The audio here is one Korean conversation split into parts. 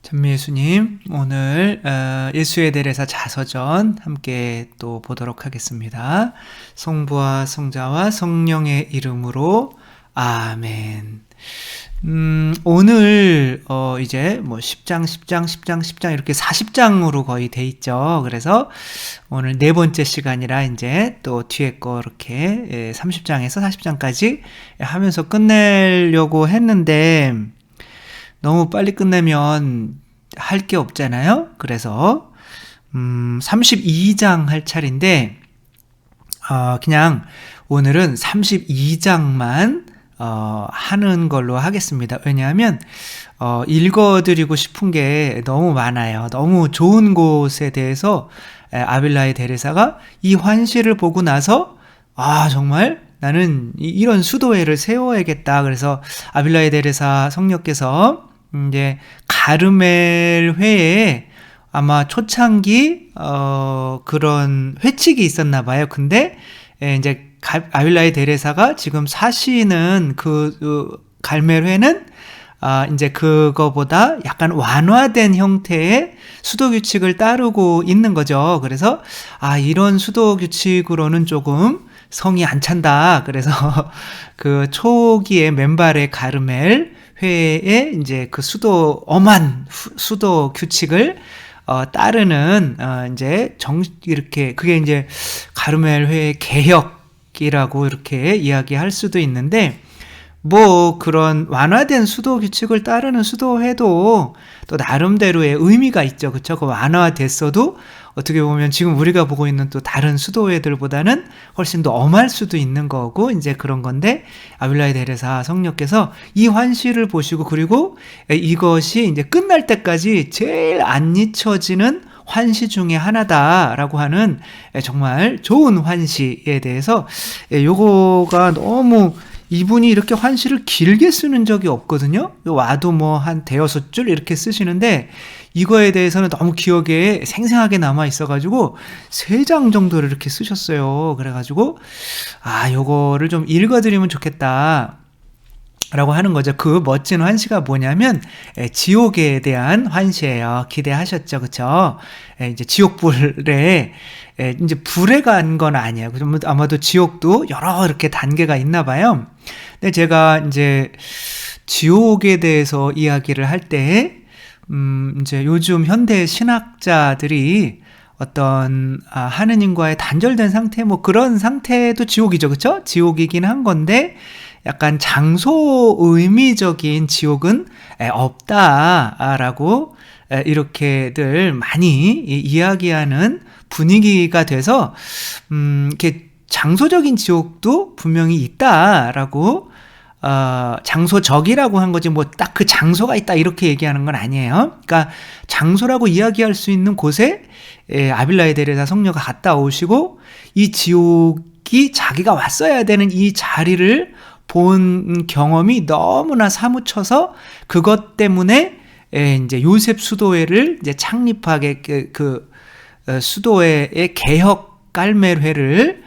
찬미 예수님, 오늘 예수의 대례사 자서전 함께 또 보도록 하겠습니다. 성부와 성자와 성령의 이름으로 아멘. 오늘 이제 뭐 10장 이렇게 40장으로 거의 돼 있죠. 그래서 오늘 네 번째 시간이라 이제 또 뒤에 거 이렇게 30장에서 40장까지 하면서 끝내려고 했는데 너무 빨리 끝내면 할 게 없잖아요. 그래서 32장 할 차례인데 그냥 오늘은 32장만 하는 걸로 하겠습니다. 왜냐하면 읽어드리고 싶은 게 너무 많아요. 너무 좋은 곳에 대해서 아빌라의 대례사가 이 환시를 보고 나서 정말 나는 이런 수도회를 세워야겠다. 그래서 아빌라의 대례사 성녀께서 이제 가르멜 회에 아마 초창기 그런 회칙이 있었나 봐요. 근데 이제 아빌라의 대례사가 지금 사시는 그 갈멜 회는 이제 그거보다 약간 완화된 형태의 수도 규칙을 따르고 있는 거죠. 그래서 이런 수도 규칙으로는 조금 성이 안 찬다. 그래서 그 초기의 맨발의 가르멜 회에 이제 그 엄한 수도 규칙을 따르는 이제 이렇게 그게 이제 가르멜 회의 개혁이라고 이렇게 이야기할 수도 있는데 뭐 그런 완화된 수도 규칙을 따르는 수도회도 또 나름대로의 의미가 있죠. 그렇죠? 그 완화됐어도 어떻게 보면 지금 우리가 보고 있는 또 다른 수도회들보다는 훨씬 더 엄할 수도 있는 거고 이제 그런 건데 아빌라의 대례사 성녀께서 이 환시를 보시고 그리고 이것이 이제 끝날 때까지 제일 안 잊혀지는 환시 중에 하나다라고 하는 정말 좋은 환시에 대해서 요거가 너무 이분이 이렇게 환시를 길게 쓰는 적이 없거든요. 와도 뭐 한 대여섯 줄 이렇게 쓰시는데 이거에 대해서는 너무 기억에 생생하게 남아 있어가지고 3장 정도를 이렇게 쓰셨어요. 그래가지고 요거를 좀 읽어드리면 좋겠다 라고 하는 거죠. 그 멋진 환시가 뭐냐면 지옥에 대한 환시예요. 기대하셨죠, 그렇죠? 이제 지옥불에 이제 불에 간 건 아니에요. 그러면 아마도 지옥도 여러 이렇게 단계가 있나 봐요. 근데 제가 이제 지옥에 대해서 이야기를 할 때 이제 요즘 현대 신학자들이 어떤 하느님과의 단절된 상태 뭐 그런 상태도 지옥이죠, 그렇죠? 지옥이긴 한 건데 약간 장소 의미적인 지옥은 없다라고 이렇게들 많이 이야기하는 분위기가 돼서 이렇게 장소적인 지옥도 분명히 있다라고 장소적이라고 한 거지 뭐 딱 그 장소가 있다 이렇게 얘기하는 건 아니에요. 그러니까 장소라고 이야기할 수 있는 곳에 아빌라의 대례사 성녀가 갔다 오시고 이 지옥이 자기가 왔어야 되는 이 자리를 본 경험이 너무나 사무쳐서 그것 때문에 이제 요셉 수도회를 이제 창립하게 그 수도회의 개혁 갈멜회를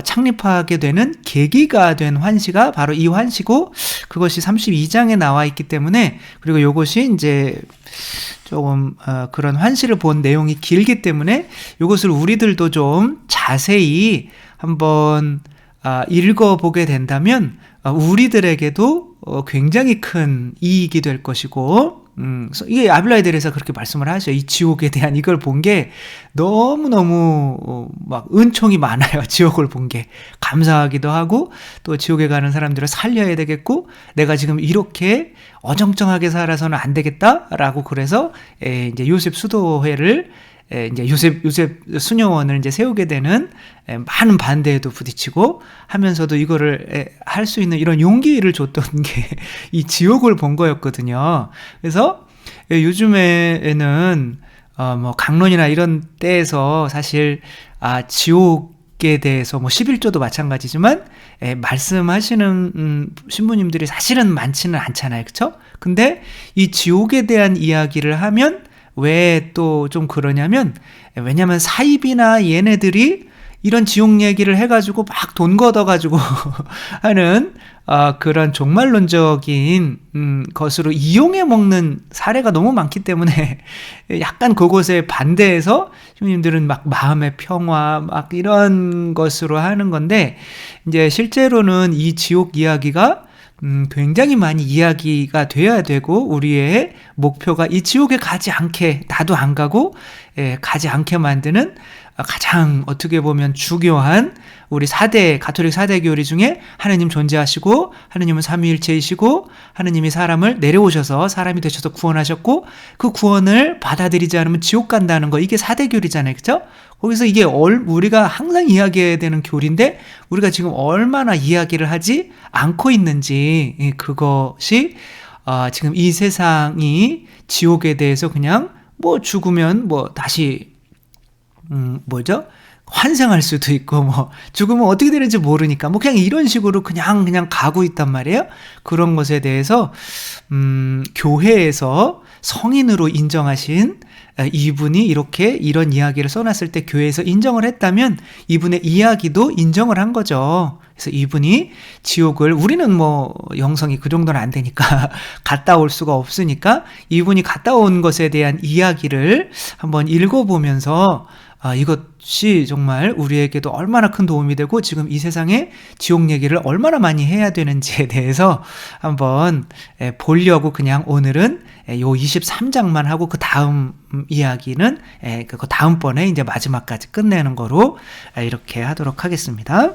창립하게 되는 계기가 된 환시가 바로 이 환시고 그것이 32장에 나와 있기 때문에 그리고 이것이 이제 조금 그런 환시를 본 내용이 길기 때문에 이것을 우리들도 좀 자세히 한번 읽어보게 된다면 우리들에게도 굉장히 큰 이익이 될 것이고 이게 아빌라에 대해서 그렇게 말씀을 하죠. 이 지옥에 대한 이걸 본 게 너무너무 막 은총이 많아요. 지옥을 본 게 감사하기도 하고 또 지옥에 가는 사람들을 살려야 되겠고 내가 지금 이렇게 어정쩡하게 살아서는 안 되겠다라고 그래서 이제 요셉 수도회를 이제 요셉 수녀원을 이제 세우게 되는 많은 반대에도 부딪히고 하면서도 이거를 할 수 있는 이런 용기를 줬던 게 이 지옥을 본 거였거든요. 그래서 요즘에는 뭐 강론이나 이런 때에서 사실 지옥에 대해서 뭐 11조도 마찬가지지만 말씀하시는 신부님들이 사실은 많지는 않잖아요. 그렇죠? 근데 이 지옥에 대한 이야기를 하면 왜 또 좀 그러냐면 왜냐면 사입이나 얘네들이 이런 지옥 얘기를 해가지고 막 돈 걷어가지고 하는 그런 종말론적인 것으로 이용해 먹는 사례가 너무 많기 때문에 약간 그곳에 반대해서 주님들은 막 마음의 평화 막 이런 것으로 하는 건데, 이제 실제로는 이 지옥 이야기가 굉장히 많이 이야기가 돼야 되고, 우리의 목표가 이 지옥에 가지 않게, 나도 안 가고 가지 않게 만드는 가장 어떻게 보면 중요한 우리 가톨릭 4대 교리 중에 하느님 존재하시고, 하느님은 삼위일체이시고, 하느님이 사람을 내려오셔서 사람이 되셔서 구원하셨고, 그 구원을 받아들이지 않으면 지옥 간다는 거, 이게 4대 교리잖아요. 그렇죠? 거기서 이게 우리가 항상 이야기해야 되는 교리인데, 우리가 지금 얼마나 이야기를 하지 않고 있는지, 그것이 지금 이 세상이 지옥에 대해서 그냥 뭐 죽으면 뭐 다시 환생할 수도 있고, 뭐 죽으면 어떻게 되는지 모르니까 뭐 그냥 이런 식으로 그냥 가고 있단 말이에요. 그런 것에 대해서 교회에서 성인으로 인정하신 이분이 이렇게 이런 이야기를 써놨을 때 교회에서 인정을 했다면 이분의 이야기도 인정을 한 거죠. 그래서 이분이 지옥을, 우리는 뭐 영성이 그 정도는 안 되니까 갔다 올 수가 없으니까, 이분이 갔다 온 것에 대한 이야기를 한번 읽어보면서 이것이 정말 우리에게도 얼마나 큰 도움이 되고, 지금 이 세상에 지옥 얘기를 얼마나 많이 해야 되는지에 대해서 한번 보려고, 그냥 오늘은 요 23장만 하고 그 다음 이야기는 그 다음번에 이제 마지막까지 끝내는 거로 이렇게 하도록 하겠습니다.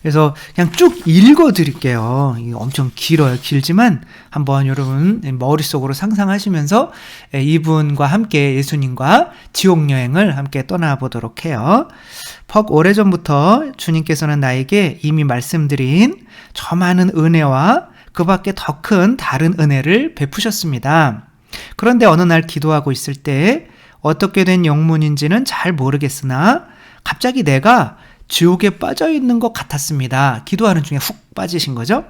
그래서 그냥 쭉 읽어 드릴게요. 이게 엄청 길어요. 길지만 한번 여러분 머릿속으로 상상하시면서 이분과 함께 예수님과 지옥 여행을 함께 떠나보도록 해요. 퍽 오래전부터 주님께서는 나에게 이미 말씀드린 저 많은 은혜와 그 밖에 더 큰 다른 은혜를 베푸셨습니다. 그런데 어느 날 기도하고 있을 때 어떻게 된 영문인지는 잘 모르겠으나 갑자기 내가 지옥에 빠져 있는 것 같았습니다. 기도하는 중에 훅 빠지신 거죠.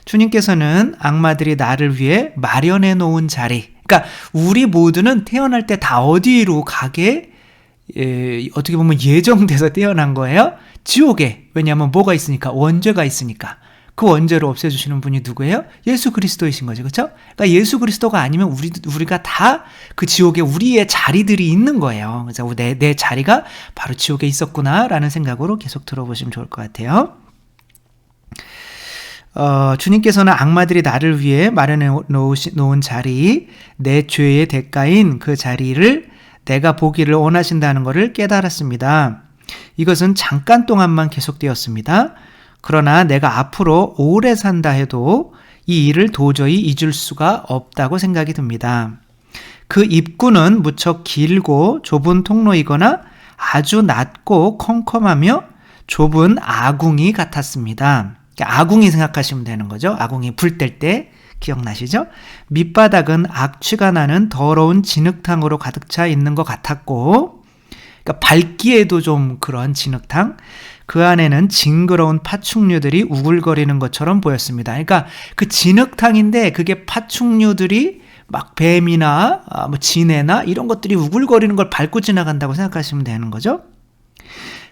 주님께서는 악마들이 나를 위해 마련해 놓은 자리, 그러니까 우리 모두는 태어날 때 다 어디로 가게 어떻게 보면 예정돼서 태어난 거예요. 지옥에. 왜냐하면 뭐가 있으니까, 원죄가 있으니까. 그 원죄를 없애주시는 분이 누구예요? 예수 그리스도이신 거죠. 그렇죠? 그러니까 예수 그리스도가 아니면 우리가 다 그 지옥에 우리의 자리들이 있는 거예요. 그래서 내 자리가 바로 지옥에 있었구나라는 생각으로 계속 들어보시면 좋을 것 같아요. 주님께서는 악마들이 나를 위해 마련해 놓은 자리, 내 죄의 대가인 그 자리를 내가 보기를 원하신다는 것을 깨달았습니다. 이것은 잠깐 동안만 계속되었습니다. 그러나 내가 앞으로 오래 산다 해도 이 일을 도저히 잊을 수가 없다고 생각이 듭니다. 그 입구는 무척 길고 좁은 통로이거나 아주 낮고 컴컴하며 좁은 아궁이 같았습니다. 아궁이 생각하시면 되는 거죠. 아궁이 불 뗄 때 기억나시죠? 밑바닥은 악취가 나는 더러운 진흙탕으로 가득 차 있는 것 같았고, 그러니까 밟기에도 좀 그런 진흙탕, 그 안에는 징그러운 파충류들이 우글거리는 것처럼 보였습니다. 그러니까 그 진흙탕인데 그게 파충류들이 막 뱀이나 뭐 지네나 이런 것들이 우글거리는 걸 밟고 지나간다고 생각하시면 되는 거죠.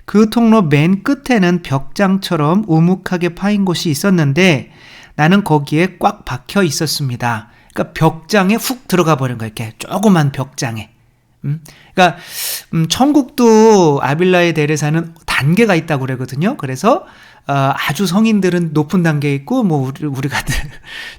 그 통로 맨 끝에는 벽장처럼 우묵하게 파인 곳이 있었는데 나는 거기에 꽉 박혀 있었습니다. 그러니까 벽장에 훅 들어가 버린 거예요. 이렇게 조그만 벽장에. 그러니까 천국도 아빌라의 데레사는 단계가 있다고 그러거든요. 그래서 아주 성인들은 높은 단계에 있고, 뭐 우리 같은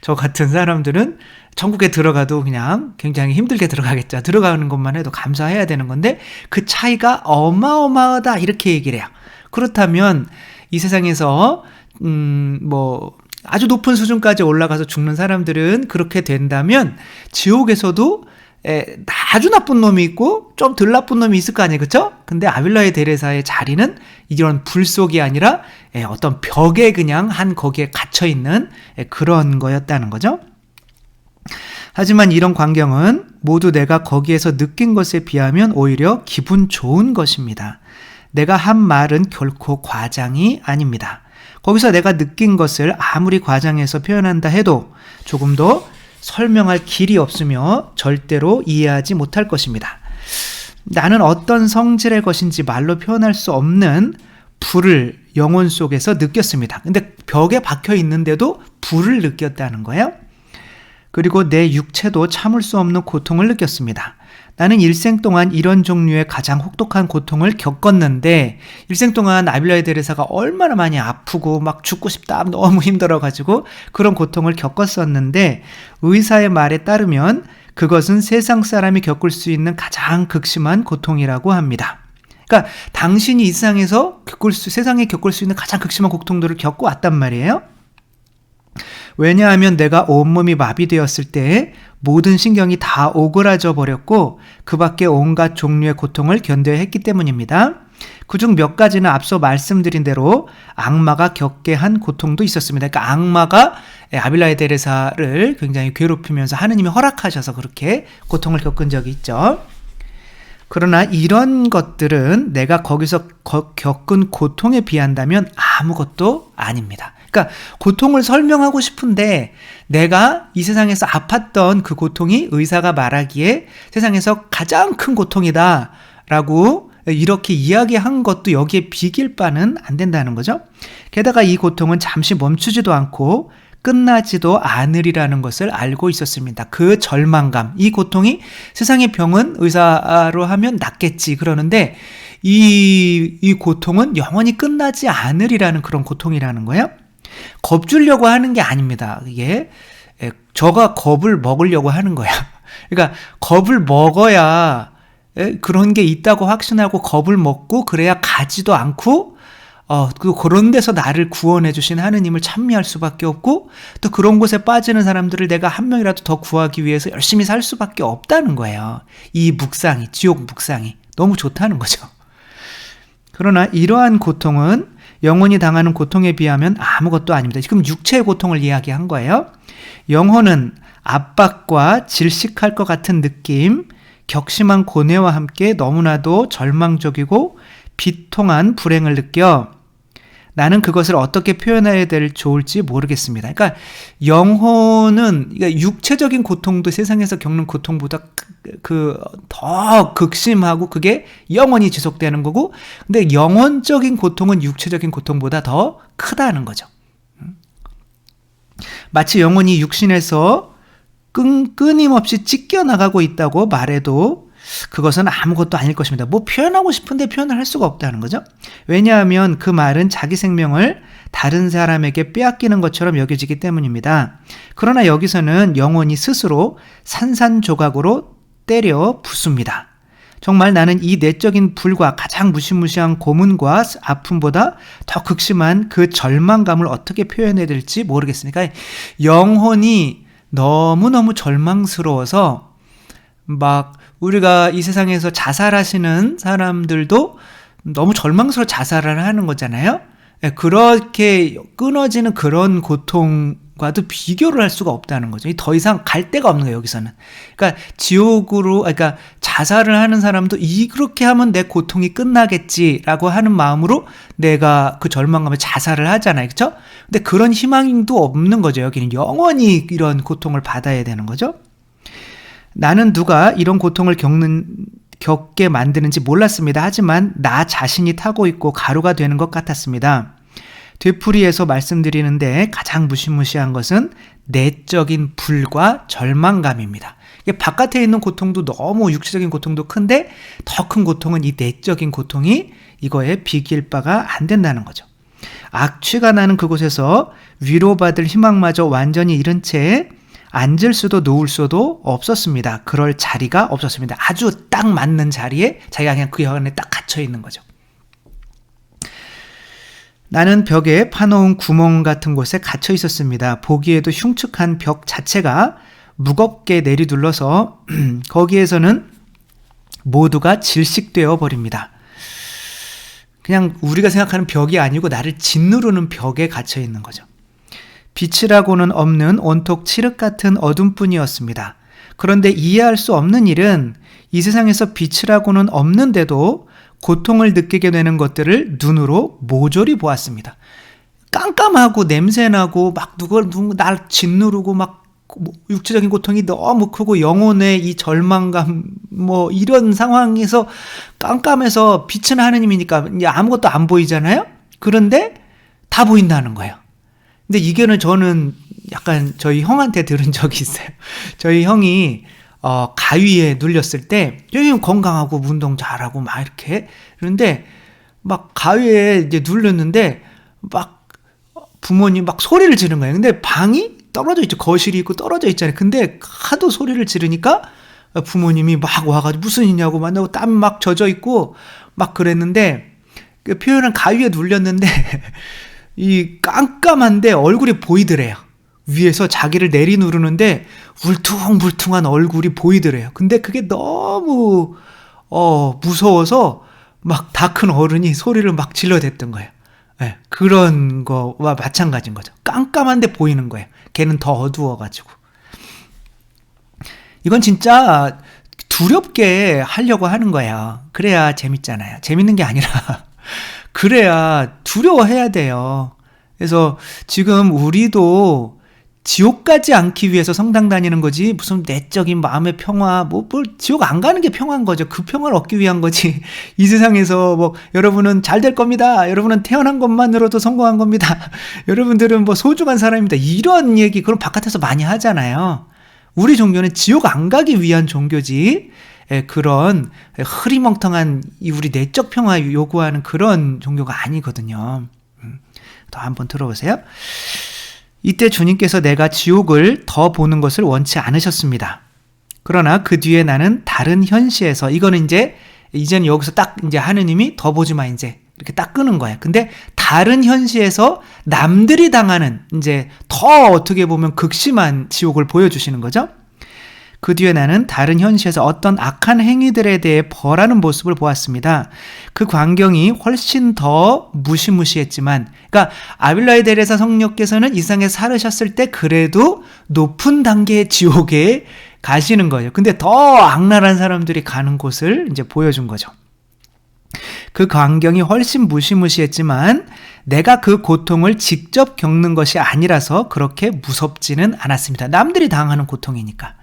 저 같은 사람들은 천국에 들어가도 그냥 굉장히 힘들게 들어가겠죠. 들어가는 것만 해도 감사해야 되는 건데 그 차이가 어마어마하다 이렇게 얘기를 해요. 그렇다면 이 세상에서 뭐 아주 높은 수준까지 올라가서 죽는 사람들은 그렇게 된다면 지옥에서도 아주 나쁜 놈이 있고 좀 덜 나쁜 놈이 있을 거 아니에요. 그렇죠? 근데 아빌라의 데레사의 자리는 이런 불 속이 아니라 어떤 벽에 그냥 거기에 갇혀 있는 그런 거였다는 거죠. 하지만 이런 광경은 모두 내가 거기에서 느낀 것에 비하면 오히려 기분 좋은 것입니다. 내가 한 말은 결코 과장이 아닙니다. 거기서 내가 느낀 것을 아무리 과장해서 표현한다 해도 조금 더 설명할 길이 없으며 절대로 이해하지 못할 것입니다. 나는 어떤 성질의 것인지 말로 표현할 수 없는 불을 영혼 속에서 느꼈습니다. 근데 벽에 박혀 있는데도 불을 느꼈다는 거예요. 그리고 내 육체도 참을 수 없는 고통을 느꼈습니다. 나는 일생 동안 이런 종류의 가장 혹독한 고통을 겪었는데, 일생 동안 아빌라에 데레사가 얼마나 많이 아프고 막 죽고 싶다, 너무 힘들어가지고 그런 고통을 겪었었는데, 의사의 말에 따르면 그것은 세상 사람이 겪을 수 있는 가장 극심한 고통이라고 합니다. 그러니까 당신이 이 세상에서 세상에 겪을 수 있는 가장 극심한 고통들을 겪어왔단 말이에요. 왜냐하면 내가 온몸이 마비되었을 때 모든 신경이 다 오그라져 버렸고 그 밖에 온갖 종류의 고통을 견뎌야 했기 때문입니다. 그중 몇 가지는 앞서 말씀드린 대로 악마가 겪게 한 고통도 있었습니다. 그러니까 악마가 아빌라에 데레사를 굉장히 괴롭히면서 하느님이 허락하셔서 그렇게 고통을 겪은 적이 있죠. 그러나 이런 것들은 내가 거기서 겪은 고통에 비한다면 아무것도 아닙니다. 그러니까 고통을 설명하고 싶은데 내가 이 세상에서 아팠던 그 고통이 의사가 말하기에 세상에서 가장 큰 고통이다 라고 이렇게 이야기한 것도 여기에 비길 바는 안 된다는 거죠. 게다가 이 고통은 잠시 멈추지도 않고 끝나지도 않으리라는 것을 알고 있었습니다. 그 절망감, 이 고통이 세상의 병은 의사로 하면 낫겠지 그러는데 이 고통은 영원히 끝나지 않으리라는 그런 고통이라는 거예요. 겁주려고 하는 게 아닙니다. 이게 저가 겁을 먹으려고 하는 거야. 그러니까 겁을 먹어야 그런 게 있다고 확신하고 겁을 먹고 그래야 가지도 않고 그런 데서 나를 구원해 주신 하느님을 찬미할 수밖에 없고 또 그런 곳에 빠지는 사람들을 내가 한 명이라도 더 구하기 위해서 열심히 살 수밖에 없다는 거예요. 이 묵상이, 지옥 묵상이 너무 좋다는 거죠. 그러나 이러한 고통은 영혼이 당하는 고통에 비하면 아무것도 아닙니다. 지금 육체의 고통을 이야기한 거예요. 영혼은 압박과 질식할 것 같은 느낌, 격심한 고뇌와 함께 너무나도 절망적이고 비통한 불행을 느껴 나는 그것을 어떻게 표현해야 좋을지 모르겠습니다. 그러니까 영혼은 육체적인 고통도 세상에서 겪는 고통보다 더 극심하고 그게 영원히 지속되는 거고, 근데 영혼적인 고통은 육체적인 고통보다 더 크다는 거죠. 마치 영혼이 육신에서 끊임없이 찢겨나가고 있다고 말해도 그것은 아무것도 아닐 것입니다. 뭐 표현하고 싶은데 표현을 할 수가 없다는 거죠. 왜냐하면 그 말은 자기 생명을 다른 사람에게 빼앗기는 것처럼 여겨지기 때문입니다. 그러나 여기서는 영혼이 스스로 산산조각으로 때려 부숩니다. 정말 나는 이 내적인 불과 가장 무시무시한 고문과 아픔보다 더 극심한 그 절망감을 어떻게 표현해야 될지 모르겠습니다. 영혼이 너무너무 절망스러워서 막 우리가 이 세상에서 자살하시는 사람들도 너무 절망스러워 자살을 하는 거잖아요. 그렇게 끊어지는 그런 고통과도 비교를 할 수가 없다는 거죠. 더 이상 갈 데가 없는 거예요, 여기서는. 그러니까 지옥으로, 그러니까 자살을 하는 사람도 이렇게 하면 내 고통이 끝나겠지라고 하는 마음으로 내가 그 절망감에 자살을 하잖아요. 그렇죠? 근데 그런 희망도 없는 거죠. 여기는 영원히 이런 고통을 받아야 되는 거죠. 나는 누가 이런 고통을 겪게 만드는지 몰랐습니다. 하지만 나 자신이 타고 있고 가루가 되는 것 같았습니다. 되풀이해서 말씀드리는데 가장 무시무시한 것은 내적인 불과 절망감입니다. 바깥에 있는 고통도 너무 육체적인 고통도 큰데 더 큰 고통은 이 내적인 고통이 이거에 비길 바가 안 된다는 거죠. 악취가 나는 그곳에서 위로받을 희망마저 완전히 잃은 채 앉을 수도 누울 수도 없었습니다. 그럴 자리가 없었습니다. 아주 딱 맞는 자리에 자기가 그냥 그 안에 딱 갇혀 있는 거죠. 나는 벽에 파놓은 구멍 같은 곳에 갇혀 있었습니다. 보기에도 흉측한 벽 자체가 무겁게 내리둘러서 거기에서는 모두가 질식되어 버립니다. 그냥 우리가 생각하는 벽이 아니고 나를 짓누르는 벽에 갇혀 있는 거죠. 빛이라고는 없는 온통 칠흑 같은 어둠뿐이었습니다. 그런데 이해할 수 없는 일은 이 세상에서 빛이라고는 없는데도 고통을 느끼게 되는 것들을 눈으로 모조리 보았습니다. 깜깜하고 냄새나고 막 누가 날 짓누르고 막 육체적인 고통이 너무 크고 영혼의 이 절망감 뭐 이런 상황에서 깜깜해서 빛은 하느님이니까 이제 아무것도 안 보이잖아요. 그런데 다 보인다는 거예요. 근데 이게는 저는 약간 저희 형한테 들은 적이 있어요. 저희 형이 가위에 눌렸을 때 형이 건강하고 운동 잘하고 막 이렇게 그런데 막 가위에 이제 눌렸는데 막 부모님 막 소리를 지르는 거예요. 근데 방이 떨어져 있죠. 거실이 있고 떨어져 있잖아요. 근데 하도 소리를 지르니까 부모님이 막 와가지고 무슨 일이냐고 만나고 땀 막 젖어 있고 막 그랬는데 그 표현은 가위에 눌렸는데 이 깜깜한데 얼굴이 보이더래요. 위에서 자기를 내리 누르는데 울퉁불퉁한 얼굴이 보이더래요. 근데 그게 너무 무서워서 막 다 큰 어른이 소리를 막 질러댔던 거예요. 네, 그런 거와 마찬가지인 거죠. 깜깜한데 보이는 거예요. 걔는 더 어두워가지고. 이건 진짜 두렵게 하려고 하는 거예요. 그래야 재밌잖아요. 재밌는 게 아니라 그래야 두려워해야 돼요. 그래서 지금 우리도 지옥 가지 않기 위해서 성당 다니는 거지 무슨 내적인 마음의 평화 뭘 지옥 안 가는 게 평화인 거죠. 그 평화를 얻기 위한 거지. 이 세상에서 뭐 여러분은 잘 될 겁니다. 여러분은 태어난 것만으로도 성공한 겁니다. 여러분들은 뭐 소중한 사람입니다. 이런 얘기 그럼 바깥에서 많이 하잖아요. 우리 종교는 지옥 안 가기 위한 종교지. 그런 흐리멍텅한 우리 내적 평화 요구하는 그런 종교가 아니거든요. 더 한번 들어보세요. 이때 주님께서 내가 지옥을 더 보는 것을 원치 않으셨습니다. 그러나 그 뒤에 나는 다른 현시에서 이거는 이제는 여기서 딱 이제 하느님이 더 보지 마 이제 이렇게 딱 끄는 거야. 근데 다른 현시에서 남들이 당하는 이제 더 어떻게 보면 극심한 지옥을 보여주시는 거죠. 그 뒤에 나는 다른 현시에서 어떤 악한 행위들에 대해 벌하는 모습을 보았습니다. 그 광경이 훨씬 더 무시무시했지만, 그러니까 아빌라이 데레사 성녀께서는 이 세상에 살으셨을 때 그래도 높은 단계의 지옥에 가시는 거예요. 근데 더 악랄한 사람들이 가는 곳을 이제 보여준 거죠. 그 광경이 훨씬 무시무시했지만 내가 그 고통을 직접 겪는 것이 아니라서 그렇게 무섭지는 않았습니다. 남들이 당하는 고통이니까.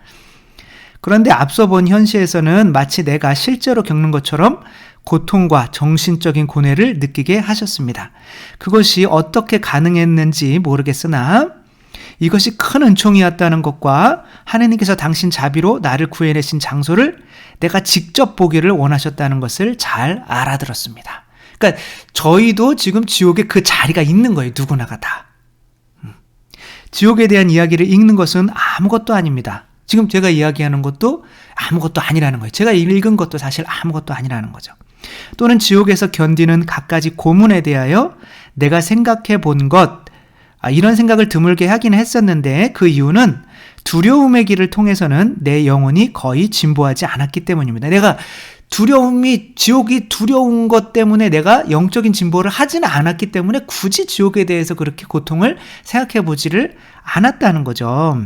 그런데 앞서 본 현시에서는 마치 내가 실제로 겪는 것처럼 고통과 정신적인 고뇌를 느끼게 하셨습니다. 그것이 어떻게 가능했는지 모르겠으나 이것이 큰 은총이었다는 것과 하나님께서 당신 자비로 나를 구해내신 장소를 내가 직접 보기를 원하셨다는 것을 잘 알아들었습니다. 그러니까 저희도 지금 지옥에 그 자리가 있는 거예요. 누구나가 다. 지옥에 대한 이야기를 읽는 것은 아무것도 아닙니다. 지금 제가 이야기하는 것도 아무것도 아니라는 거예요. 제가 읽은 것도 사실 아무것도 아니라는 거죠. 또는 지옥에서 견디는 갖가지 고문에 대하여 내가 생각해 본 것, 이런 생각을 드물게 하긴 했었는데 그 이유는 두려움의 길을 통해서는 내 영혼이 거의 진보하지 않았기 때문입니다. 내가 지옥이 두려운 것 때문에 내가 영적인 진보를 하지는 않았기 때문에 굳이 지옥에 대해서 그렇게 고통을 생각해 보지를 않았다는 거죠.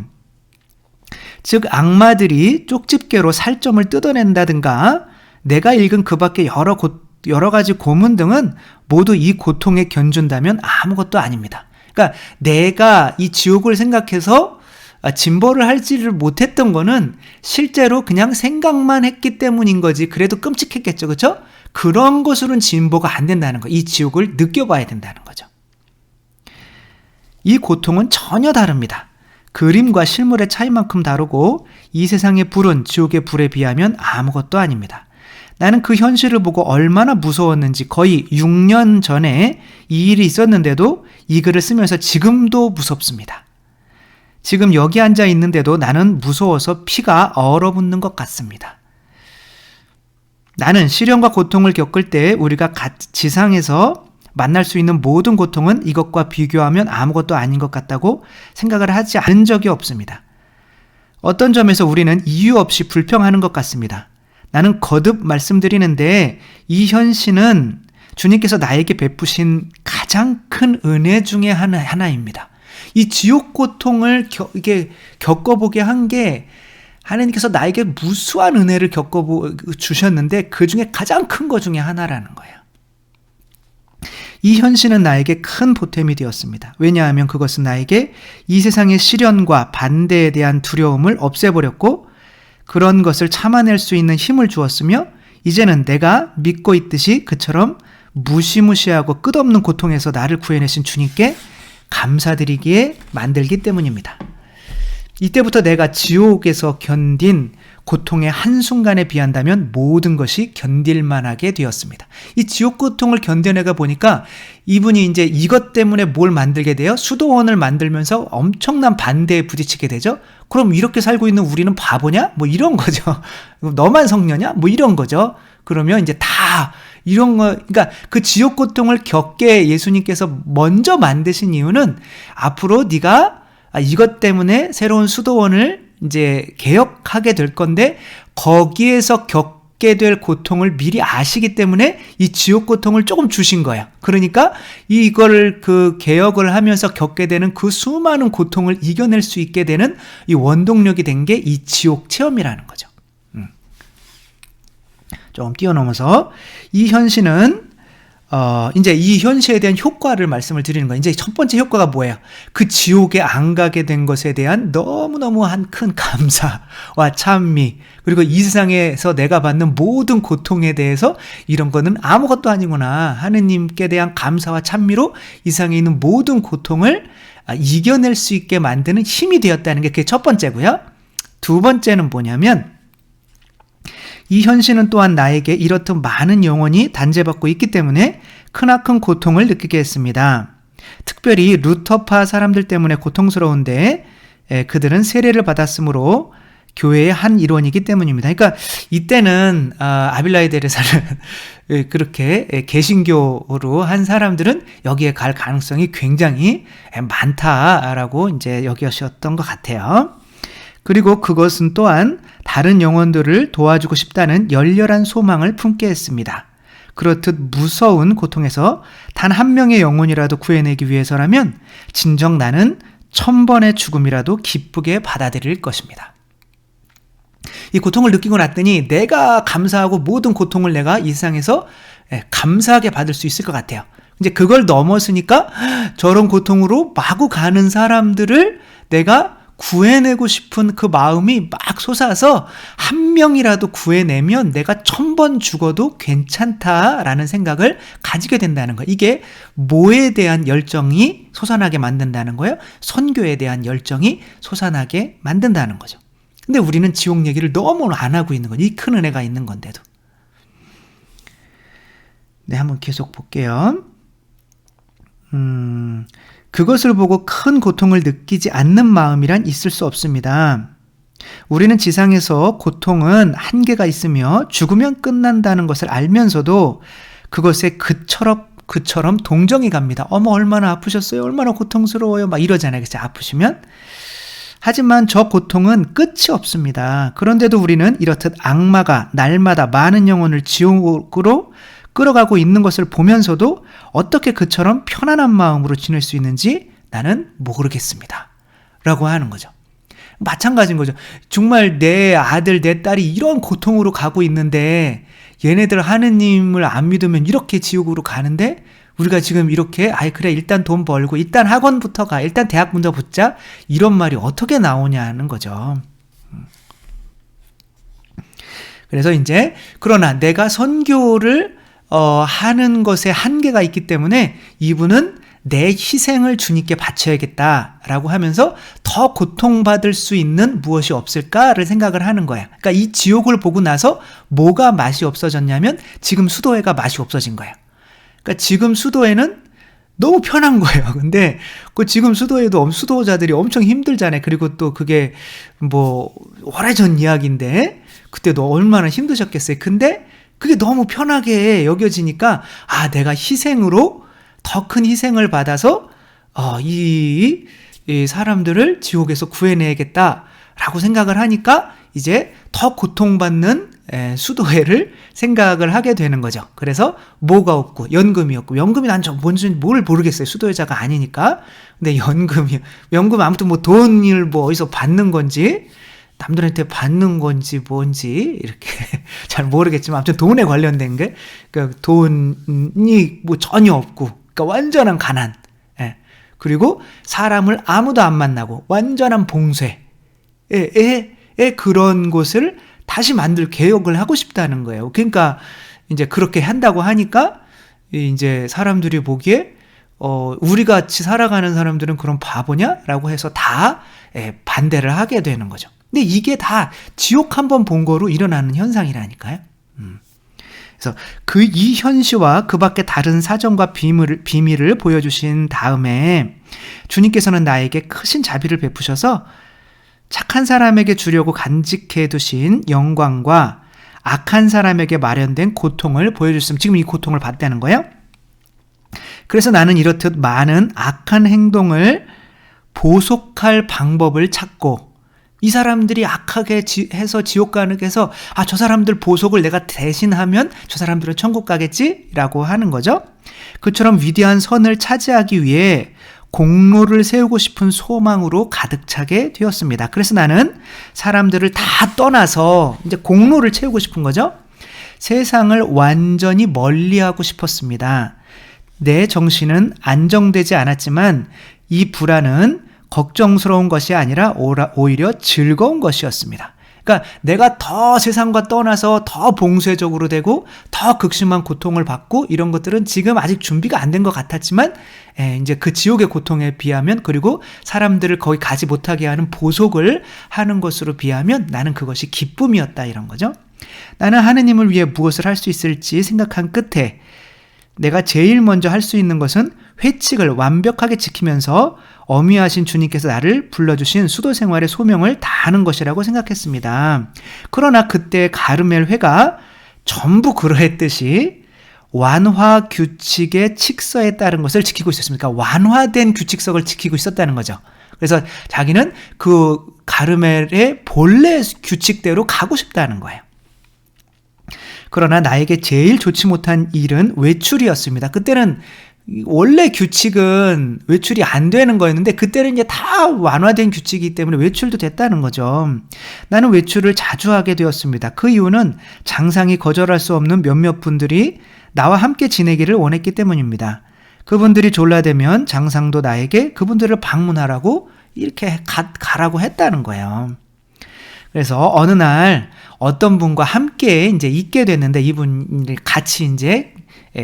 즉 악마들이 쪽집게로 살점을 뜯어낸다든가 내가 읽은 그 밖에 여러 가지 고문 등은 모두 이 고통에 견준다면 아무것도 아닙니다. 그러니까 내가 이 지옥을 생각해서 진보를 하지를 못했던 거는 실제로 그냥 생각만 했기 때문인 거지. 그래도 끔찍했겠죠. 그렇죠? 그런 것으로는 진보가 안 된다는 거. 이 지옥을 느껴봐야 된다는 거죠. 이 고통은 전혀 다릅니다. 그림과 실물의 차이만큼 다르고 이 세상의 불은 지옥의 불에 비하면 아무것도 아닙니다. 나는 그 현실을 보고 얼마나 무서웠는지 거의 6년 전에 이 일이 있었는데도 이 글을 쓰면서 지금도 무섭습니다. 지금 여기 앉아 있는데도 나는 무서워서 피가 얼어붙는 것 같습니다. 나는 시련과 고통을 겪을 때 우리가 지상에서 만날 수 있는 모든 고통은 이것과 비교하면 아무것도 아닌 것 같다고 생각을 하지 않은 적이 없습니다. 어떤 점에서 우리는 이유 없이 불평하는 것 같습니다. 나는 거듭 말씀드리는데 이 현실은 주님께서 나에게 베푸신 가장 큰 은혜 중에 하나입니다. 이 지옥 고통을 겪어보게 한 게 하나님께서 나에게 무수한 은혜를 주셨는데 그 중에 가장 큰 것 중에 하나라는 거예요. 이 현실은 나에게 큰 보탬이 되었습니다. 왜냐하면 그것은 나에게 이 세상의 시련과 반대에 대한 두려움을 없애버렸고 그런 것을 참아낼 수 있는 힘을 주었으며 이제는 내가 믿고 있듯이 그처럼 무시무시하고 끝없는 고통에서 나를 구해내신 주님께 감사드리기에 만들기 때문입니다. 이때부터 내가 지옥에서 견딘 고통의 한순간에 비한다면 모든 것이 견딜만하게 되었습니다. 이 지옥 고통을 견뎌내가 보니까 이분이 이제 이것 때문에 뭘 만들게 돼요? 수도원을 만들면서 엄청난 반대에 부딪히게 되죠. 그럼 이렇게 살고 있는 우리는 바보냐? 뭐 이런 거죠. 너만 성녀냐? 뭐 이런 거죠. 그러면 이제 다 이런 거, 그러니까 그 지옥 고통을 겪게 예수님께서 먼저 만드신 이유는 앞으로 네가 이것 때문에 새로운 수도원을 이제 개혁하게 될 건데 거기에서 겪게 될 고통을 미리 아시기 때문에 이 지옥 고통을 조금 주신 거야. 그러니까 이걸 그 개혁을 하면서 겪게 되는 그 수많은 고통을 이겨낼 수 있게 되는 이 원동력이 된 게 이 지옥 체험이라는 거죠. 조금 뛰어넘어서 이 현실은 이제 이 현실에 대한 효과를 말씀을 드리는 거예요. 이제 첫 번째 효과가 뭐예요? 그 지옥에 안 가게 된 것에 대한 너무너무한 큰 감사와 찬미, 그리고 이 세상에서 내가 받는 모든 고통에 대해서 이런 거는 아무것도 아니구나, 하느님께 대한 감사와 찬미로 이 세상에 있는 모든 고통을 이겨낼 수 있게 만드는 힘이 되었다는 게 그게 첫 번째고요. 두 번째는 뭐냐면 이 현실은 또한 나에게 이렇듯 많은 영혼이 단죄받고 있기 때문에 크나큰 고통을 느끼게 했습니다. 특별히 루터파 사람들 때문에 고통스러운데 그들은 세례를 받았으므로 교회의 한 일원이기 때문입니다. 그러니까 이때는 아빌라에 데레사를 그렇게 개신교로 한 사람들은 여기에 갈 가능성이 굉장히 많다라고 이제 여기셨던 것 같아요. 그리고 그것은 또한 다른 영혼들을 도와주고 싶다는 열렬한 소망을 품게 했습니다. 그렇듯 무서운 고통에서 단 한 명의 영혼이라도 구해내기 위해서라면 진정 나는 1000번의 죽음이라도 기쁘게 받아들일 것입니다. 이 고통을 느끼고 났더니 내가 감사하고 모든 고통을 내가 이 세상에서 감사하게 받을 수 있을 것 같아요. 이제 그걸 넘었으니까 저런 고통으로 마구 가는 사람들을 내가 구해내고 싶은 그 마음이 막 솟아서 한 명이라도 구해내면 내가 1000번 죽어도 괜찮다라는 생각을 가지게 된다는 거예요. 이게 뭐에 대한 열정이 솟아나게 만든다는 거예요? 선교에 대한 열정이 솟아나게 만든다는 거죠. 근데 우리는 지옥 얘기를 너무 안 하고 있는 거죠. 이 큰 은혜가 있는 건데도. 네, 한번 계속 볼게요. 그것을 보고 큰 고통을 느끼지 않는 마음이란 있을 수 없습니다. 우리는 지상에서 고통은 한계가 있으며 죽으면 끝난다는 것을 알면서도 그것에 그처럼 동정이 갑니다. 어머 얼마나 아프셨어요? 얼마나 고통스러워요? 막 이러잖아요. 그치? 아프시면. 하지만 저 고통은 끝이 없습니다. 그런데도 우리는 이렇듯 악마가 날마다 많은 영혼을 지옥으로 끌어가고 있는 것을 보면서도 어떻게 그처럼 편안한 마음으로 지낼 수 있는지 나는 모르겠습니다. 라고 하는 거죠. 마찬가지인 거죠. 정말 내 아들, 내 딸이 이런 고통으로 가고 있는데 얘네들 하느님을 안 믿으면 이렇게 지옥으로 가는데 우리가 지금 이렇게 그래 일단 돈 벌고 일단 학원부터 가, 일단 대학 먼저 붙자, 이런 말이 어떻게 나오냐는 거죠. 그래서 이제 그러나 내가 선교를 하는 것에 한계가 있기 때문에 이분은 내 희생을 주님께 바쳐야겠다라고 하면서 더 고통받을 수 있는 무엇이 없을까를 생각을 하는 거야. 그러니까 이 지옥을 보고 나서 뭐가 맛이 없어졌냐면 지금 수도회가 맛이 없어진 거야. 그러니까 지금 수도회는 너무 편한 거예요. 근데 그 지금 수도회도 수도자들이 엄청 힘들잖아요. 그리고 또 그게 뭐 오래전 이야기인데 그때도 얼마나 힘드셨겠어요. 근데 그게 너무 편하게 여겨지니까 내가 희생으로 더 큰 희생을 받아서 이 사람들을 지옥에서 구해내야겠다라고 생각을 하니까 이제 더 고통받는 수도회를 생각을 하게 되는 거죠. 그래서 뭐가 없고 연금이 없고, 연금이 난 뭔지 뭘 모르겠어요. 수도회자가 아니니까. 근데 연금 아무튼 뭐 돈을 뭐 어디서 받는 건지 남들한테 받는 건지 뭔지 이렇게 잘 모르겠지만 아무튼 돈에 관련된 게, 그러니까 돈이 뭐 전혀 없고, 그러니까 완전한 가난. 예. 그리고 사람을 아무도 안 만나고 완전한 봉쇄. 그런 곳을 다시 만들 개혁을 하고 싶다는 거예요. 그러니까 이제 그렇게 한다고 하니까 이제 사람들이 보기에 우리 같이 살아가는 사람들은 그런 바보냐라고 해서 다 반대를 하게 되는 거죠. 근데 이게 다 지옥 한번 본 거로 일어나는 현상이라니까요. 그래서 이 현시와 그 밖에 다른 사정과 비밀을 보여주신 다음에 주님께서는 나에게 크신 자비를 베푸셔서 착한 사람에게 주려고 간직해 두신 영광과 악한 사람에게 마련된 고통을 보여주셨으면 지금 이 고통을 봤다는 거예요. 그래서 나는 이렇듯 많은 악한 행동을 보속할 방법을 찾고 이 사람들이 악하게 해서 지옥 가는 해서 저 사람들 보속을 내가 대신하면 저 사람들은 천국 가겠지라고 하는 거죠. 그처럼 위대한 선을 차지하기 위해 공로를 세우고 싶은 소망으로 가득 차게 되었습니다. 그래서 나는 사람들을 다 떠나서 이제 공로를 채우고 싶은 거죠. 세상을 완전히 멀리하고 싶었습니다. 내 정신은 안정되지 않았지만 이 불안은 걱정스러운 것이 아니라 오히려 즐거운 것이었습니다. 그러니까 내가 더 세상과 떠나서 더 봉쇄적으로 되고 더 극심한 고통을 받고 이런 것들은 지금 아직 준비가 안 된 것 같았지만 이제 그 지옥의 고통에 비하면 그리고 사람들을 거기 가지 못하게 하는 보속을 하는 것으로 비하면 나는 그것이 기쁨이었다 이런 거죠. 나는 하느님을 위해 무엇을 할 수 있을지 생각한 끝에 내가 제일 먼저 할 수 있는 것은 회칙을 완벽하게 지키면서 어미하신 주님께서 나를 불러주신 수도 생활의 소명을 다하는 것이라고 생각했습니다. 그러나 그때 가르멜 회가 전부 그러했듯이 완화 규칙의 칙서에 따른 것을 지키고 있었습니다. 그러니까 완화된 규칙석을 지키고 있었다는 거죠. 그래서 자기는 그 가르멜의 본래 규칙대로 가고 싶다는 거예요. 그러나 나에게 제일 좋지 못한 일은 외출이었습니다. 그때는 원래 규칙은 외출이 안 되는 거였는데 그때는 이제 다 완화된 규칙이기 때문에 외출도 됐다는 거죠. 나는 외출을 자주 하게 되었습니다. 그 이유는 장상이 거절할 수 없는 몇몇 분들이 나와 함께 지내기를 원했기 때문입니다. 그분들이 졸라대면 장상도 나에게 그분들을 방문하라고 이렇게 가라고 했다는 거예요. 그래서 어느 날 어떤 분과 함께 이제 있게 됐는데 이분이 같이 이제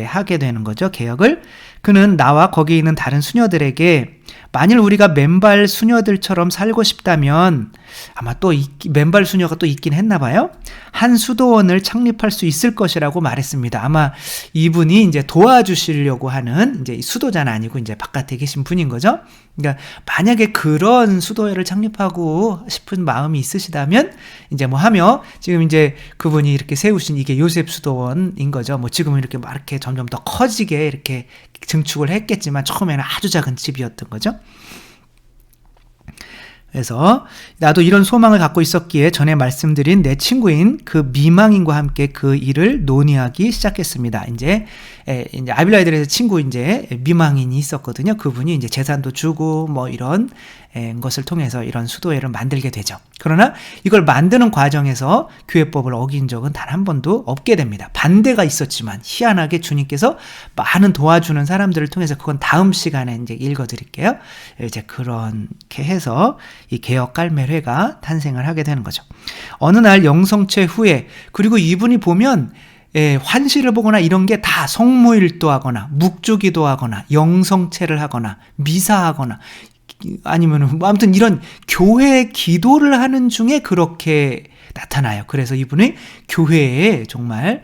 하게 되는 거죠. 개혁을. 그는 나와 거기 있는 다른 수녀들에게 만일 우리가 맨발 수녀들처럼 살고 싶다면 아마 또 맨발 수녀가 또 있긴 했나 봐요. 한 수도원을 창립할 수 있을 것이라고 말했습니다. 아마 이분이 이제 도와주시려고 하는 이제 수도자는 아니고 이제 바깥에 계신 분인 거죠. 그러니까 만약에 그런 수도회를 창립하고 싶은 마음이 있으시다면 이제 뭐 하며 지금 이제 그분이 이렇게 세우신 이게 요셉 수도원인 거죠. 뭐 지금은 이렇게 막 이렇게 점점 더 커지게 이렇게 증축을 했겠지만 처음에는 아주 작은 집이었던 거죠. 그래서 나도 이런 소망을 갖고 있었기에 전에 말씀드린 내 친구인 그 미망인과 함께 그 일을 논의하기 시작했습니다. 이제 아빌라이들에서 친구 이제 미망인이 있었거든요. 그분이 이제 재산도 주고 뭐 이런 것을 통해서 이런 수도회를 만들게 되죠. 그러나 이걸 만드는 과정에서 교회법을 어긴 적은 단 한 번도 없게 됩니다. 반대가 있었지만 희한하게 주님께서 많은 도와주는 사람들을 통해서 그건 다음 시간에 이제 읽어드릴게요. 이제 그렇게 해서 이 개혁 갈멜회가 탄생을 하게 되는 거죠. 어느 날 영성체 후에 그리고 이분이 보면 환시를 보거나 이런 게 다 성모일도 하거나 묵주기도 하거나 영성체를 하거나 미사하거나 아니면 아무튼 이런 교회 기도를 하는 중에 그렇게 나타나요. 그래서 이분이 교회에 정말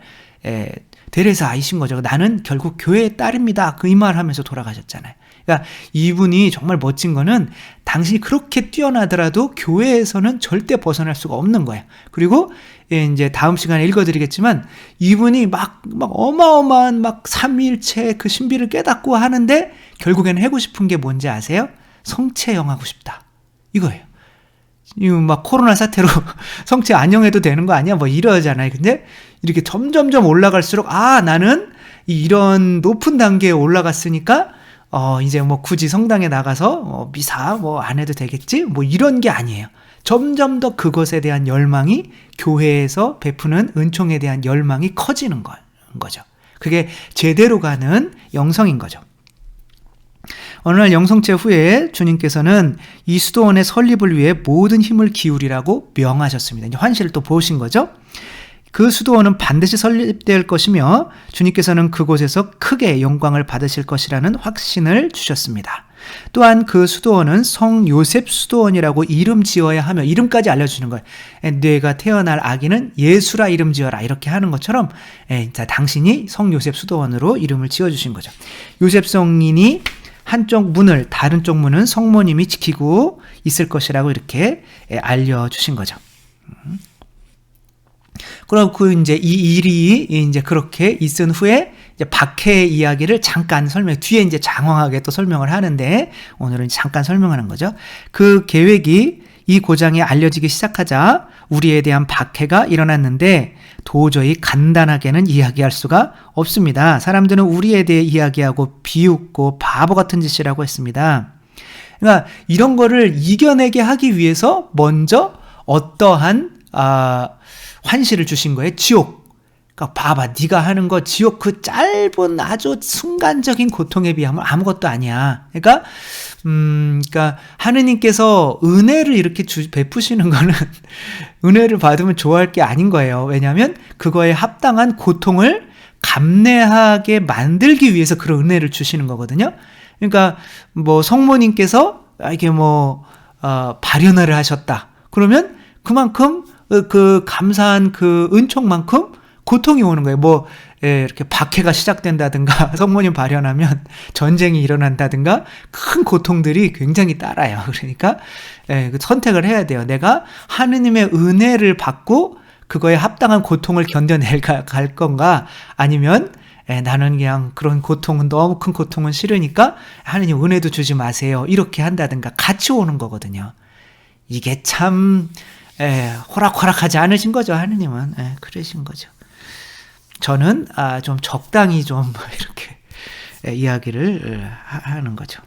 데레사이신 거죠. 나는 결국 교회의 딸입니다. 그 이 말 하면서 돌아가셨잖아요. 그러니까 이분이 정말 멋진 거는 당신이 그렇게 뛰어나더라도 교회에서는 절대 벗어날 수가 없는 거예요. 그리고 이제 다음 시간에 읽어드리겠지만 이분이 막 어마어마한 막 삼위일체 그 신비를 깨닫고 하는데 결국에는 하고 싶은 게 뭔지 아세요? 성체영하고 싶다. 이거예요. 막 코로나 사태로 성체 안영해도 되는 거 아니야? 뭐 이러잖아요. 근데 이렇게 점점점 올라갈수록 나는 이런 높은 단계에 올라갔으니까 이제 뭐 굳이 성당에 나가서 미사 뭐 안 해도 되겠지? 뭐 이런 게 아니에요. 점점 더 그것에 대한 열망이 교회에서 베푸는 은총에 대한 열망이 커지는 거죠. 그게 제대로 가는 영성인 거죠. 어느 날 영성체 후에 주님께서는 이 수도원의 설립을 위해 모든 힘을 기울이라고 명하셨습니다. 이제 환시를 또 보신 거죠. 그 수도원은 반드시 설립될 것이며 주님께서는 그곳에서 크게 영광을 받으실 것이라는 확신을 주셨습니다. 또한 그 수도원은 성 요셉 수도원이라고 이름 지어야 하며, 이름까지 알려주는 거예요. 뇌가 태어날 아기는 예수라 이름 지어라, 이렇게 하는 것처럼 자, 당신이 성 요셉 수도원으로 이름을 지어주신 거죠. 요셉 성인이 한쪽 문을, 다른 쪽 문은 성모님이 지키고 있을 것이라고 이렇게 알려주신 거죠. 그럼 이제 이 일이 이제 그렇게 있은 후에 이제 박해의 이야기를 잠깐 뒤에 이제 장황하게 또 설명을 하는데, 오늘은 잠깐 설명하는 거죠. 그 계획이 이 고장에 알려지기 시작하자 우리에 대한 박해가 일어났는데 도저히 간단하게는 이야기할 수가 없습니다. 사람들은 우리에 대해 이야기하고 비웃고 바보 같은 짓이라고 했습니다. 그러니까 이런 거를 이겨내게 하기 위해서 먼저 어떠한 환시를 주신 거예요. 지옥. 그러니까 봐봐, 네가 하는 거 지옥, 그 짧은 아주 순간적인 고통에 비하면 아무것도 아니야. 그러니까 하느님께서 은혜를 이렇게 베푸시는 거는 은혜를 받으면 좋아할 게 아닌 거예요. 왜냐하면 그거에 합당한 고통을 감내하게 만들기 위해서 그런 은혜를 주시는 거거든요. 그러니까 뭐 성모님께서 이렇게 발현을 하셨다. 그러면 그만큼 그 감사한 그 은총만큼 고통이 오는 거예요. 이렇게 박해가 시작된다든가 성모님 발현하면 전쟁이 일어난다든가 큰 고통들이 굉장히 따라요. 그러니까 선택을 해야 돼요. 내가 하느님의 은혜를 받고 그거에 합당한 고통을 견뎌낼 건가, 아니면 나는 그냥 그런 고통은, 너무 큰 고통은 싫으니까 하느님 은혜도 주지 마세요, 이렇게 한다든가 같이 오는 거거든요. 이게 참 호락호락하지 않으신 거죠. 하느님은 그러신 거죠. 저는 좀 적당히 좀 이렇게 이야기를 하는 거죠.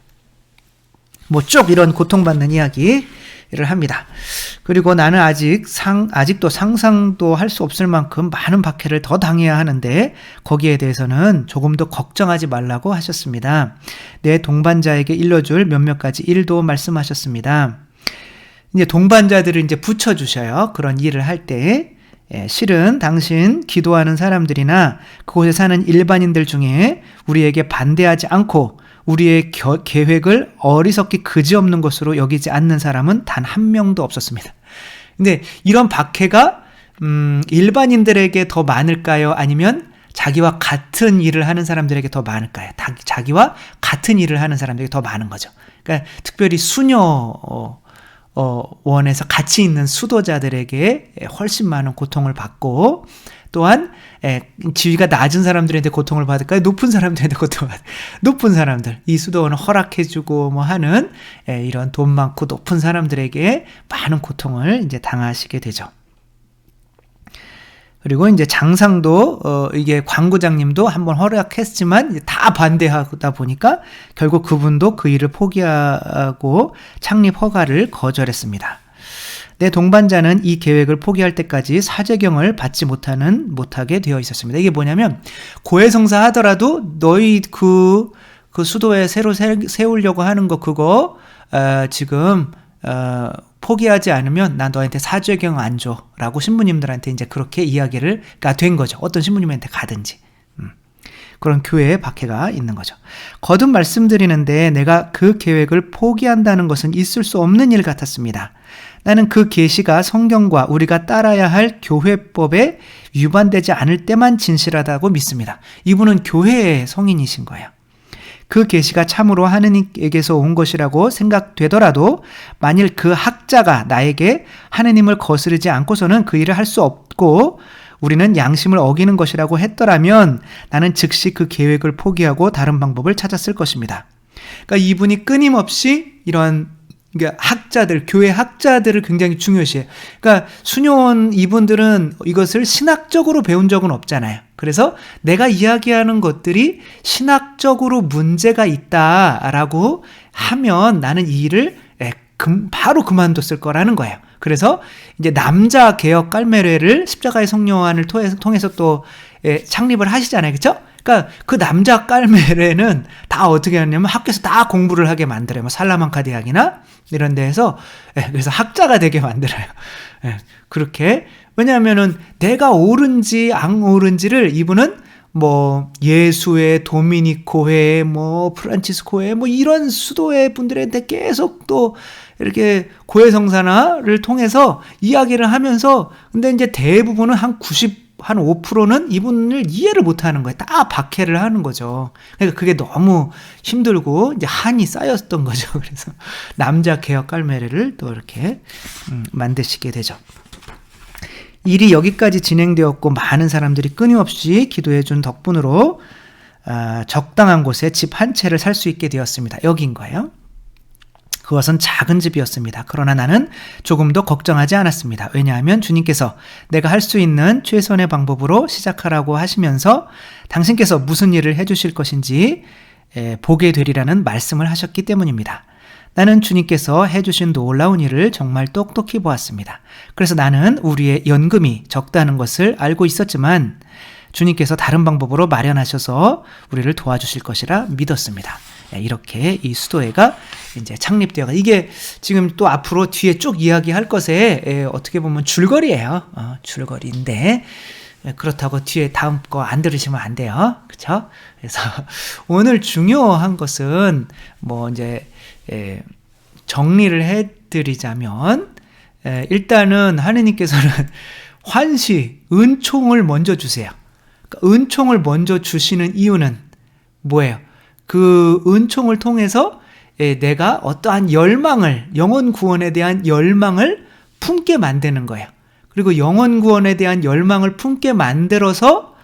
쭉 이런 고통받는 이야기를 합니다. 그리고 나는 아직도 상상도 할 수 없을 만큼 많은 박해를 더 당해야 하는데 거기에 대해서는 조금 더 걱정하지 말라고 하셨습니다. 내 동반자에게 일러줄 몇몇 가지 일도 말씀하셨습니다. 이제 동반자들을 이제 붙여주셔요. 그런 일을 할 때. 실은 당신 기도하는 사람들이나 그곳에 사는 일반인들 중에 우리에게 반대하지 않고 우리의 계획을 어리석기 그지없는 것으로 여기지 않는 사람은 단 한 명도 없었습니다. 근데 이런 박해가 일반인들에게 더 많을까요? 아니면 자기와 같은 일을 하는 사람들에게 더 많을까요? 자기와 같은 일을 하는 사람들에게 더 많은 거죠. 그러니까 특별히 수녀 원에서 같이 있는 수도자들에게 훨씬 많은 고통을 받고, 또한 지위가 낮은 사람들한테 고통을 받을까요? 높은 사람들한테 고통을 받을까요? 높은 사람들, 이 수도원을 허락해주고 하는 이런 돈 많고 높은 사람들에게 많은 고통을 이제 당하시게 되죠. 그리고 이제 장상도 이게 광구장님도 한번 허락했지만 이제 다 반대하다 보니까 결국 그분도 그 일을 포기하고 창립 허가를 거절했습니다. 내 동반자는 이 계획을 포기할 때까지 사제경을 받지 못하게 되어 있었습니다. 이게 뭐냐면 고해성사 하더라도 너희 그 수도에 새로 세우려고 하는 거 그거 지금 포기하지 않으면 난 너한테 사죄경 안 줘 라고 신부님들한테 이제 그렇게 이야기가 된 거죠. 어떤 신부님한테 가든지. 그런 교회의 박해가 있는 거죠. 거듭 말씀드리는데 내가 그 계획을 포기한다는 것은 있을 수 없는 일 같았습니다. 나는 그 계시가 성경과 우리가 따라야 할 교회법에 위반되지 않을 때만 진실하다고 믿습니다. 이분은 교회의 성인이신 거예요. 그 계시가 참으로 하느님에게서 온 것이라고 생각되더라도 만일 그 학자가 나에게 하느님을 거스르지 않고서는 그 일을 할 수 없고 우리는 양심을 어기는 것이라고 했더라면 나는 즉시 그 계획을 포기하고 다른 방법을 찾았을 것입니다. 그러니까 이분이 끊임없이 이런 학자들, 교회 학자들을 굉장히 중요시해요. 그러니까 수녀원 이분들은 이것을 신학적으로 배운 적은 없잖아요. 그래서 내가 이야기하는 것들이 신학적으로 문제가 있다라고 하면 나는 이 일을 바로 그만뒀을 거라는 거예요. 그래서 이제 남자 개혁 깔메레를 십자가의 성령환을 통해서 또 창립을 하시잖아요. 그렇죠? 그러니까 그 남자 깔매레는 다 어떻게 하냐면 학교에서 다 공부를 하게 만들어요. 뭐 살라만카 대학이나 이런 데에서. 그래서 학자가 되게 만들어요. 그렇게. 왜냐하면은 내가 옳은지 안 옳은지를 이분은 뭐 예수회, 도미니코회, 뭐 프란치스코회, 뭐 이런 수도회 분들한테 계속 또 이렇게 고해성사나를 통해서 이야기를 하면서, 근데 이제 대부분은 한 5%는 이분을 이해를 못 하는 거예요. 다 박해를 하는 거죠. 그러니까 그게 너무 힘들고 이제 한이 쌓였던 거죠. 그래서 남자 개혁 깔매를 또 이렇게 만드시게 되죠. 일이 여기까지 진행되었고 많은 사람들이 끊임없이 기도해 준 덕분으로 적당한 곳에 집 한 채를 살 수 있게 되었습니다. 여긴 거예요. 그것은 작은 집이었습니다. 그러나 나는 조금도 걱정하지 않았습니다. 왜냐하면 주님께서 내가 할 수 있는 최선의 방법으로 시작하라고 하시면서 당신께서 무슨 일을 해주실 것인지 보게 되리라는 말씀을 하셨기 때문입니다. 나는 주님께서 해주신 놀라운 일을 정말 똑똑히 보았습니다. 그래서 나는 우리의 연금이 적다는 것을 알고 있었지만 주님께서 다른 방법으로 마련하셔서 우리를 도와주실 것이라 믿었습니다. 이렇게 이 수도회가 이제 창립되어가, 이게 지금 또 앞으로 뒤에 쭉 이야기할 것에 어떻게 보면 줄거리예요. 줄거리인데 그렇다고 뒤에 다음 거 안 들으시면 안 돼요. 그렇죠? 그래서 오늘 중요한 것은 뭐 이제 정리를 해드리자면, 일단은 하느님께서는 환시, 은총을 먼저 주세요. 그러니까 은총을 먼저 주시는 이유는 뭐예요? 그 은총을 통해서 내가 어떠한 열망을, 영혼 구원에 대한 열망을 품게 만드는 거예요. 그리고 영혼 구원에 대한 열망을 품게 만들어서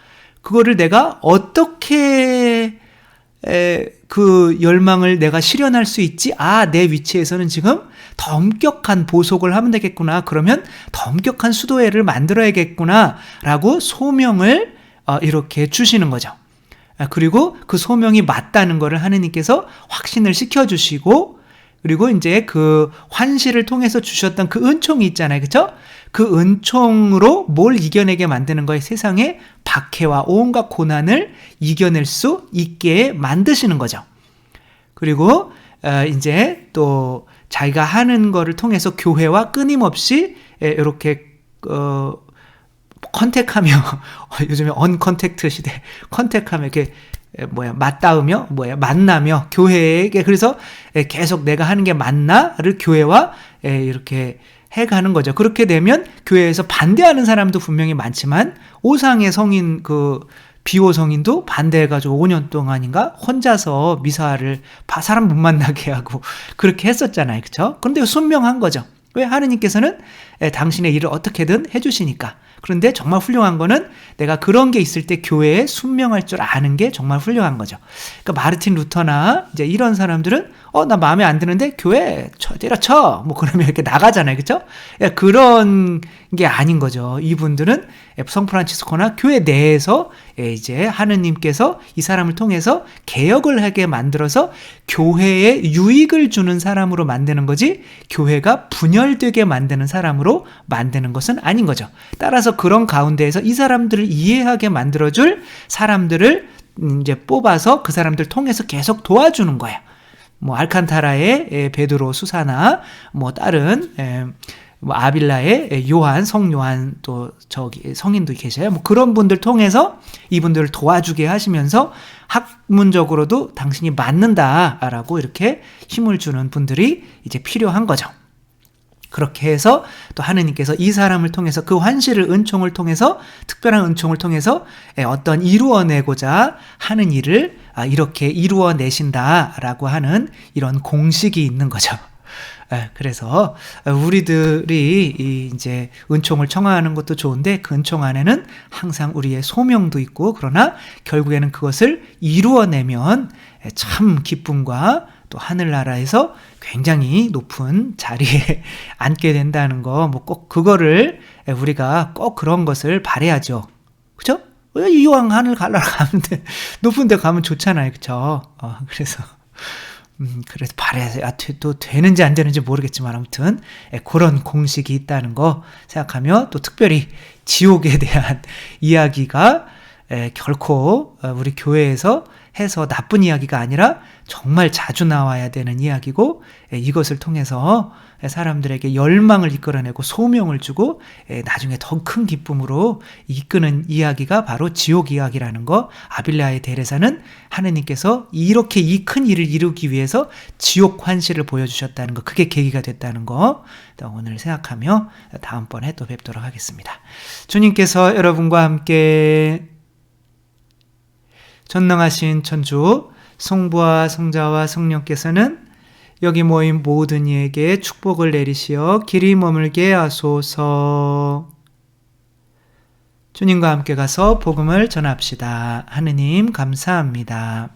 그거를 내가 어떻게 그 열망을 내가 실현할 수 있지? 내 위치에서는 지금 더 엄격한 보속을 하면 되겠구나. 그러면 더 엄격한 수도회를 만들어야겠구나 라고 소명을 이렇게 주시는 거죠. 그리고 그 소명이 맞다는 것을 하느님께서 확신을 시켜주시고, 그리고 이제 그 환시를 통해서 주셨던 그 은총이 있잖아요. 그렇죠? 그 은총으로 뭘 이겨내게 만드는 거예요? 세상의 박해와 온갖 고난을 이겨낼 수 있게 만드시는 거죠. 그리고 이제 또 자기가 하는 거를 통해서 교회와 끊임없이 이렇게 컨택하며 요즘에 언컨택트 시대, 컨택하며 이렇게 맞닿으며 만나며 교회에게, 그래서 계속 내가 하는 게 맞나를 교회와 이렇게 해가는 거죠. 그렇게 되면 교회에서 반대하는 사람도 분명히 많지만 오상의 성인, 그 비호 성인도 반대해가지고 5년 동안인가 혼자서 미사를 사람 못 만나게 하고 그렇게 했었잖아요. 그렇죠? 그런데 순명한 거죠. 왜? 하느님께서는 당신의 일을 어떻게든 해주시니까. 그런데 정말 훌륭한 거는 내가 그런 게 있을 때 교회에 순명할 줄 아는 게 정말 훌륭한 거죠. 그러니까 마르틴 루터나 이제 이런 사람들은 나 마음에 안 드는데 교회 때려쳐 뭐 그러면 이렇게 나가잖아요. 그렇죠? 그런 게 아닌 거죠. 이분들은 성 프란치스코나 교회 내에서 이제 하느님께서 이 사람을 통해서 개혁을 하게 만들어서 교회에 유익을 주는 사람으로 만드는 거지, 교회가 분열되게 만드는 사람으로 만드는 것은 아닌 거죠. 따라서 그런 가운데에서 이 사람들을 이해하게 만들어줄 사람들을 이제 뽑아서 그 사람들 통해서 계속 도와주는 거예요. 뭐 알칸타라의 베드로 수사나 뭐 다른 뭐 아빌라의 요한, 성요한, 또 저기 성인도 계셔요. 뭐 그런 분들 통해서 이분들을 도와주게 하시면서 학문적으로도 당신이 맞는다라고 이렇게 힘을 주는 분들이 이제 필요한 거죠. 그렇게 해서 또 하느님께서 이 사람을 통해서 그 환시를, 은총을 통해서, 특별한 은총을 통해서 어떤 이루어내고자 하는 일을 이렇게 이루어내신다라고 하는 이런 공식이 있는 거죠. 그래서 우리들이 이제 은총을 청하는 것도 좋은데 그 은총 안에는 항상 우리의 소명도 있고, 그러나 결국에는 그것을 이루어내면 참 기쁨과 또 하늘나라에서 굉장히 높은 자리에 앉게 된다는 거, 뭐 꼭 그거를 우리가 꼭 그런 것을 바라야죠. 그죠? 이왕 하늘 가면 높은 데 가면 좋잖아요. 그죠? 그래서 바라야지. 또 되는지 안 되는지 모르겠지만 아무튼 그런 공식이 있다는 거 생각하며, 또 특별히 지옥에 대한 이야기가 결코 우리 교회에서 해서 나쁜 이야기가 아니라 정말 자주 나와야 되는 이야기고, 이것을 통해서 사람들에게 열망을 이끌어내고 소명을 주고 나중에 더 큰 기쁨으로 이끄는 이야기가 바로 지옥 이야기라는 거. 아빌라의 대례사는 하느님께서 이렇게 이 큰 일을 이루기 위해서 지옥 환시를 보여주셨다는 거, 그게 계기가 됐다는 거 오늘 생각하며 다음번에 또 뵙도록 하겠습니다. 주님께서 여러분과 함께 전능하신 천주 성부와 성자와 성령께서는 여기 모인 모든 이에게 축복을 내리시어 길이 머물게 하소서. 주님과 함께 가서 복음을 전합시다. 하느님 감사합니다.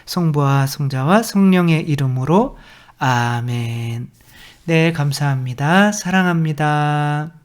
성부와 성자와 성령의 이름으로 아멘. 네, 감사합니다. 사랑합니다.